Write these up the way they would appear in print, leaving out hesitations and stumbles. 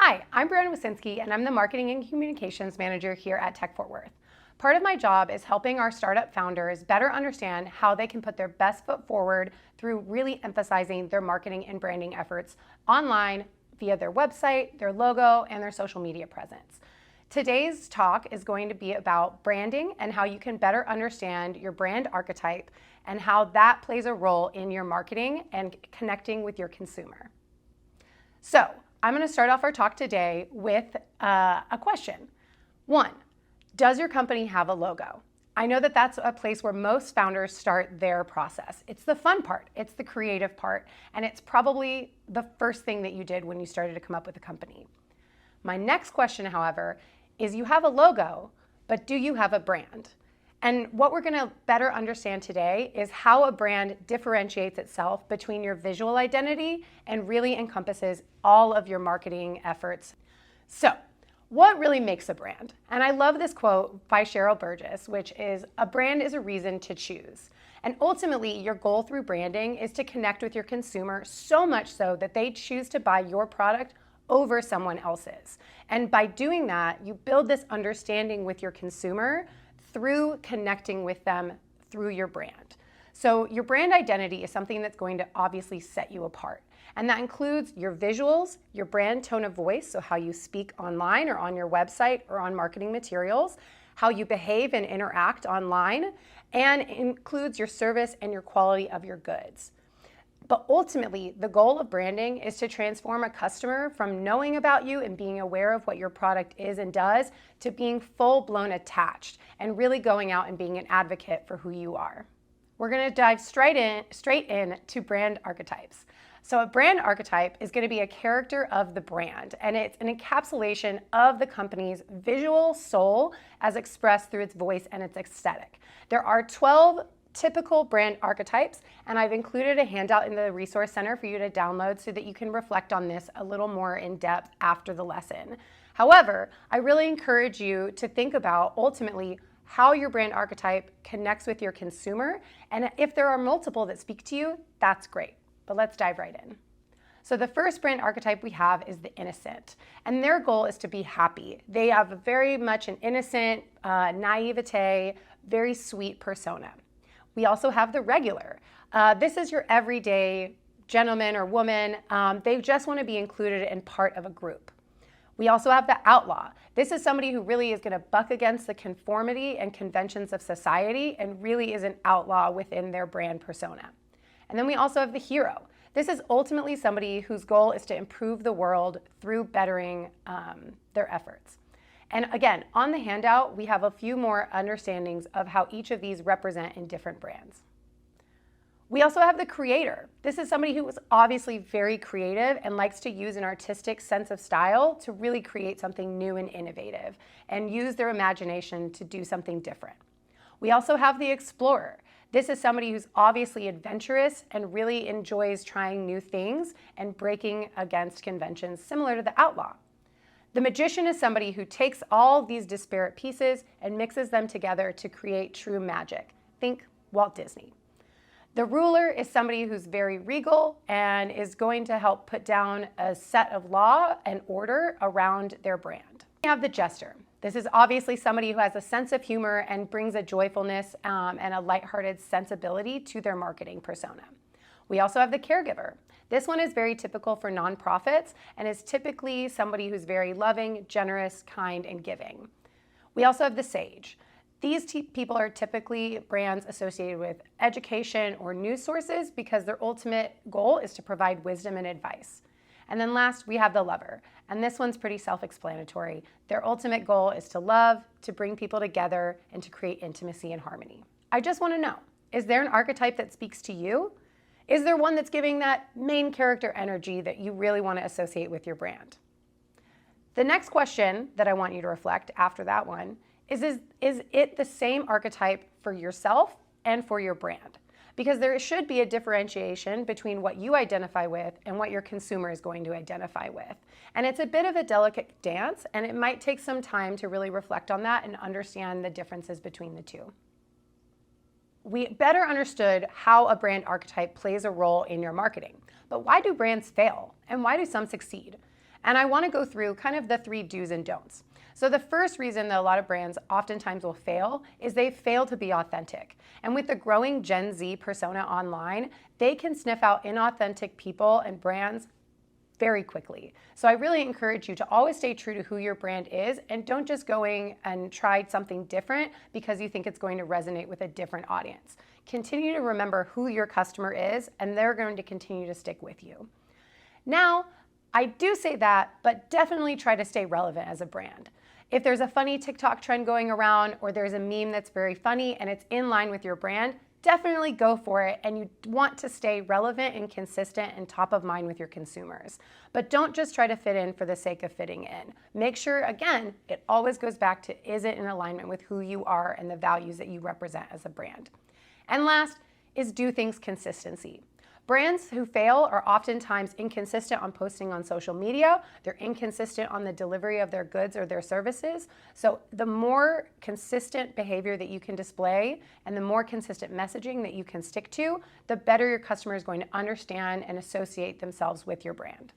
Hi, I'm Briana Wucinski, and I'm the Marketing and Communications Manager here at TechFW. Part of my job is helping our startup founders better understand how they can put their best foot forward through really emphasizing their marketing and branding efforts online via their website, their logo, and their social media presence. Today's talk is going to be about branding and how you can better understand your brand archetype and how that plays a role in your marketing and connecting with your consumer. So, I'm going to start off our talk today with a question. 1, does your company have a logo? I know that that's a place where most founders start their process. It's the fun part, it's the creative part, and it's probably the first thing that you did when you started to come up with a company. My next question, however, is you have a logo, but do you have a brand? And what we're going to better understand today is how a brand differentiates itself between your visual identity and really encompasses all of your marketing efforts. So, what really makes a brand? And I love this quote by Cheryl Burgess, which is, "A brand is a reason to choose." And ultimately, your goal through branding is to connect with your consumer so much so that they choose to buy your product over someone else's. And by doing that, you build this understanding with your consumer through connecting with them through your brand. So your brand identity is something that's going to obviously set you apart. And that includes your visuals, your brand tone of voice, so how you speak online or on your website or on marketing materials, how you behave and interact online, and includes your service and your quality of your goods. But ultimately, the goal of branding is to transform a customer from knowing about you and being aware of what your product is and does to being full-blown attached and really going out and being an advocate for who you are. We're going to dive straight in to brand archetypes. So a brand archetype is going to be a character of the brand, and it's an encapsulation of the company's visual soul as expressed through its voice and its aesthetic. There are 12 typical brand archetypes, and I've included a handout in the resource center for you to download so that you can reflect on this a little more in depth after the lesson. However, I really encourage you to think about ultimately how your brand archetype connects with your consumer, and if there are multiple that speak to you, that's great. But let's dive right in. So the first brand archetype we have is the innocent, and their goal is to be happy. They have very much an innocent, naivete, very sweet persona. We also have the regular. This is your everyday gentleman or woman. They just want to be included and part of a group. We also have the outlaw. This is somebody who really is going to buck against the conformity and conventions of society and really is an outlaw within their brand persona. And then we also have the hero. This is ultimately somebody whose goal is to improve the world through bettering their efforts. And again, on the handout, we have a few more understandings of how each of these represent in different brands. We also have the creator. This is somebody who is obviously very creative and likes to use an artistic sense of style to really create something new and innovative and use their imagination to do something different. We also have the explorer. This is somebody who's obviously adventurous and really enjoys trying new things and breaking against conventions, similar to the outlaw. The magician is somebody who takes all these disparate pieces and mixes them together to create true magic. Think Walt Disney. The ruler is somebody who's very regal and is going to help put down a set of law and order around their brand. We have the jester. This is obviously somebody who has a sense of humor and brings a joyfulness and a lighthearted sensibility to their marketing persona. We also have the caregiver. This one is very typical for nonprofits and is typically somebody who's very loving, generous, kind, and giving. We also have the sage. These people are typically brands associated with education or news sources because their ultimate goal is to provide wisdom and advice. And then last, we have the lover. And this one's pretty self-explanatory. Their ultimate goal is to love, to bring people together, and to create intimacy and harmony. I just want to know, is there an archetype that speaks to you? Is there one that's giving that main character energy that you really want to associate with your brand? The next question that I want you to reflect after that one is it the same archetype for yourself and for your brand? Because there should be a differentiation between what you identify with and what your consumer is going to identify with. And it's a bit of a delicate dance, and it might take some time to really reflect on that and understand the differences between the two. We better understood how a brand archetype plays a role in your marketing. But why do brands fail? And why do some succeed? And I want to go through kind of the 3 do's and don'ts. So the first reason that a lot of brands oftentimes will fail is they fail to be authentic. And with the growing Gen Z persona online, they can sniff out inauthentic people and brands very quickly. So I really encourage you to always stay true to who your brand is and don't just going and try something different because you think it's going to resonate with a different audience. Continue to remember who your customer is and they're going to continue to stick with you. Now, I do say that, but definitely try to stay relevant as a brand. If there's a funny TikTok trend going around or there's a meme that's very funny and it's in line with your brand, definitely go for it, and you want to stay relevant and consistent and top of mind with your consumers. But don't just try to fit in for the sake of fitting in. Make sure, again, it always goes back to, is it in alignment with who you are and the values that you represent as a brand? And last is do things consistency. Brands who fail are oftentimes inconsistent on posting on social media. They're inconsistent on the delivery of their goods or their services. So the more consistent behavior that you can display and the more consistent messaging that you can stick to, the better your customer is going to understand and associate themselves with your brand.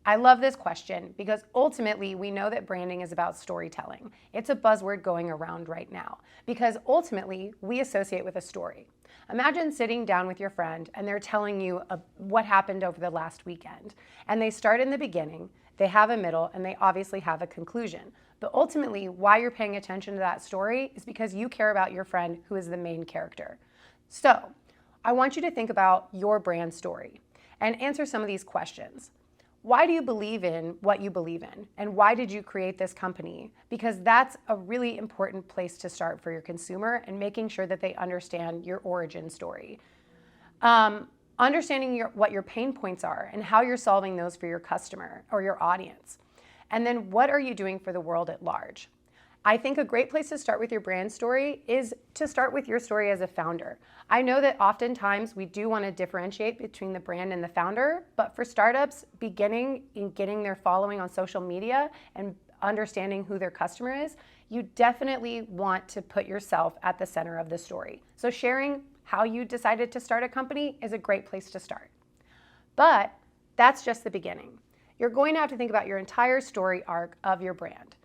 I love this question because ultimately we know that branding is about storytelling. It's a buzzword going around right now because ultimately we associate with a story. Imagine sitting down with your friend and they're telling you what happened over the last weekend. And they start in the beginning, they have a middle, and they obviously have a conclusion. But ultimately, why you're paying attention to that story is because you care about your friend who is the main character. So I want you to think about your brand story and answer some of these questions. Why do you believe in what you believe in? And why did you create this company? Because that's a really important place to start for your consumer and making sure that they understand your origin story. Understanding what your pain points are and how you're solving those for your customer or your audience. And then what are you doing for the world at large? I think a great place to start with your brand story is to start with your story as a founder. I know that oftentimes we do want to differentiate between the brand and the founder, but for startups beginning in getting their following on social media and understanding who their customer is, you definitely want to put yourself at the center of the story. So sharing how you decided to start a company is a great place to start. But that's just the beginning. You're going to have to think about your entire story arc of your brand.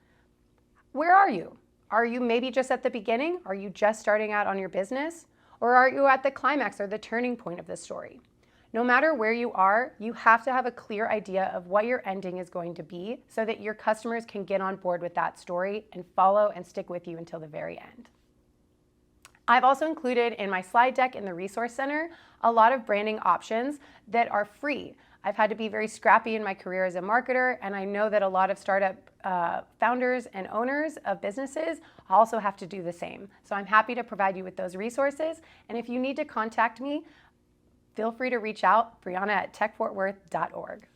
Where are you? Are you maybe just at the beginning? Are you just starting out on your business? Or are you at the climax or the turning point of the story? No matter where you are, you have to have a clear idea of what your ending is going to be so that your customers can get on board with that story and follow and stick with you until the very end. I've also included in my slide deck in the Resource Center a lot of branding options that are free. I've had to be very scrappy in my career as a marketer, and I know that a lot of startup founders and owners of businesses also have to do the same. So I'm happy to provide you with those resources, and if you need to contact me, feel free to reach out, Briana at techfortworth.org.